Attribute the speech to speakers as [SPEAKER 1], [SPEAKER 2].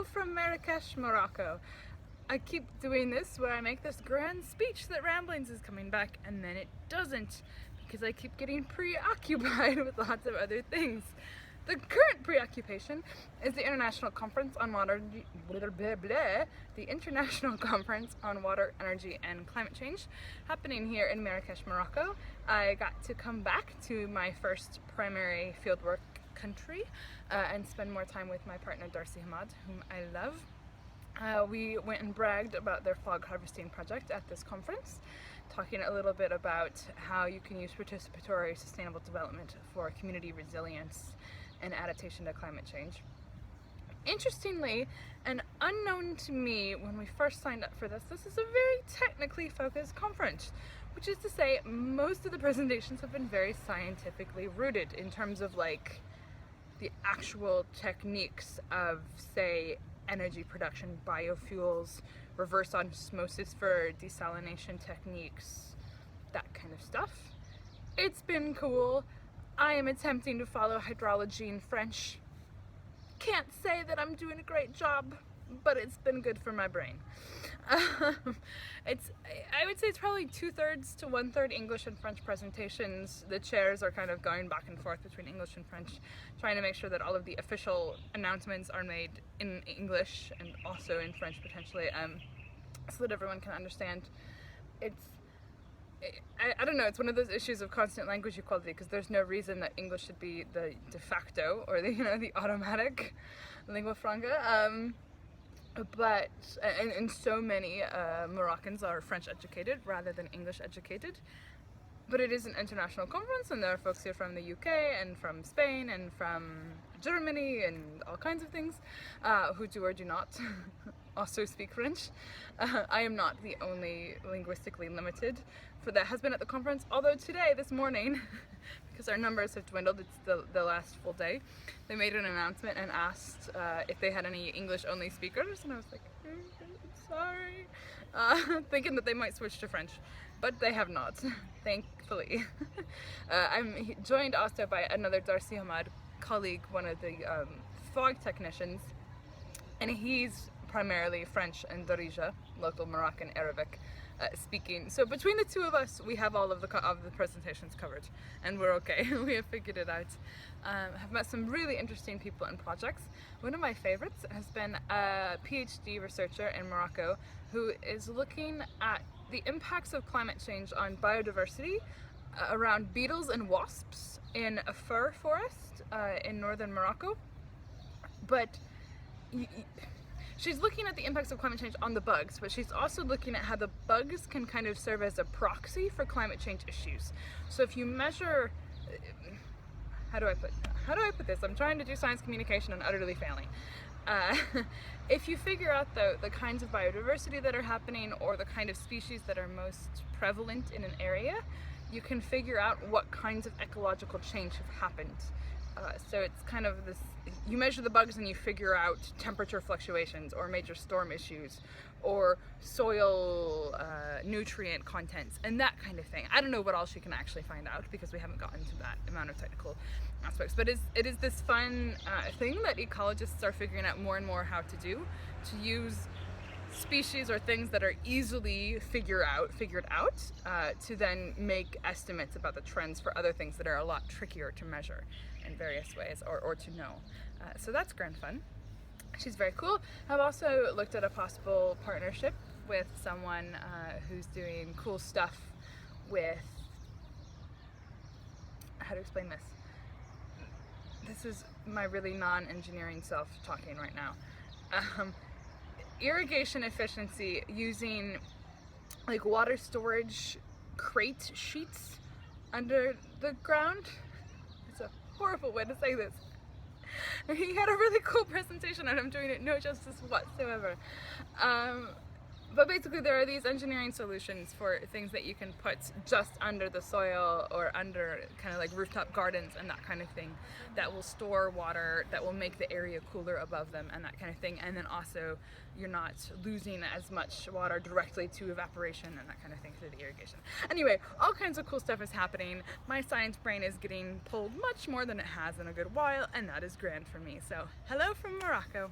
[SPEAKER 1] Hello from Marrakesh, Morocco. I keep doing this where I make this grand speech that Ramblings is coming back, and then it doesn't because I keep getting preoccupied with lots of other things. The current preoccupation is the International Conference on Water, the International Conference on Water, Energy and Climate Change, happening here in Marrakesh, Morocco. I got to come back to my first primary fieldwork country and spend more time with my partner Darcy Hamad, whom I love. We went and bragged about their fog harvesting project at this conference, talking a little bit about how you can use participatory sustainable development for community resilience and adaptation to climate change. Interestingly, and unknown to me when we first signed up for this is a very technically focused conference, which is to say most of the presentations have been very scientifically rooted in terms of like the actual techniques of, say, energy production, biofuels, reverse osmosis for desalination techniques, that kind of stuff. It's been cool. I am attempting to follow hydrology in French. Can't say that I'm doing a great job, but it's been good for my brain. I would say it's probably 2/3 to 1/3 English and French presentations. The chairs are kind of going back and forth between English and French, trying to make sure that all of the official announcements are made in English and also in French potentially, so that everyone can understand. I don't know, it's one of those issues of constant language equality, because there's no reason that English should be the de facto or the automatic lingua franca. And so many Moroccans are French educated rather than English educated. But it is an international conference, and there are folks here from the UK and from Spain and from Germany and all kinds of things who do or do not also speak French. I am not the only linguistically limited that has been at the conference, although today, this morning, because our numbers have dwindled, it's the last full day, they made an announcement and asked if they had any English-only speakers, and I was like, sorry, thinking that they might switch to French, but they have not, thankfully. I'm joined also by another Darcy Hamad colleague, one of the fog technicians, and he's primarily French and Darija, local Moroccan Arabic speaking. So between the two of us, we have all of the presentations covered, and we're okay. We have figured it out. Have met some really interesting people and projects. One of my favorites has been a PhD researcher in Morocco who is looking at the impacts of climate change on biodiversity around beetles and wasps in a fir forest in northern Morocco. But she's looking at the impacts of climate change on the bugs, but she's also looking at how the bugs can kind of serve as a proxy for climate change issues. So if you measure, how do I put this? I'm trying to do science communication and utterly failing. If you figure out the kinds of biodiversity that are happening, or the kind of species that are most prevalent in an area, you can figure out what kinds of ecological change have happened. So it's kind of this, you measure the bugs and you figure out temperature fluctuations or major storm issues or soil nutrient contents and that kind of thing. I don't know what all she can actually find out because we haven't gotten to that amount of technical aspects, but it is this fun thing that ecologists are figuring out more and more how to do, to use species or things that are easily figured out to then make estimates about the trends for other things that are a lot trickier to measure in various ways or to know. So that's grand fun. She's very cool. I've also looked at a possible partnership with someone who's doing cool stuff with, how to explain this? This is my really non-engineering self talking right now. Irrigation efficiency using like water storage crate sheets under the ground. It's a horrible way to say this. He had a really cool presentation and I'm doing it no justice whatsoever. But basically there are these engineering solutions for things that you can put just under the soil or under kind of like rooftop gardens and that kind of thing that will store water, that will make the area cooler above them and that kind of thing. And then also you're not losing as much water directly to evaporation and that kind of thing through the irrigation. Anyway, all kinds of cool stuff is happening. My science brain is getting pulled much more than it has in a good while, and that is grand for me. So hello from Morocco.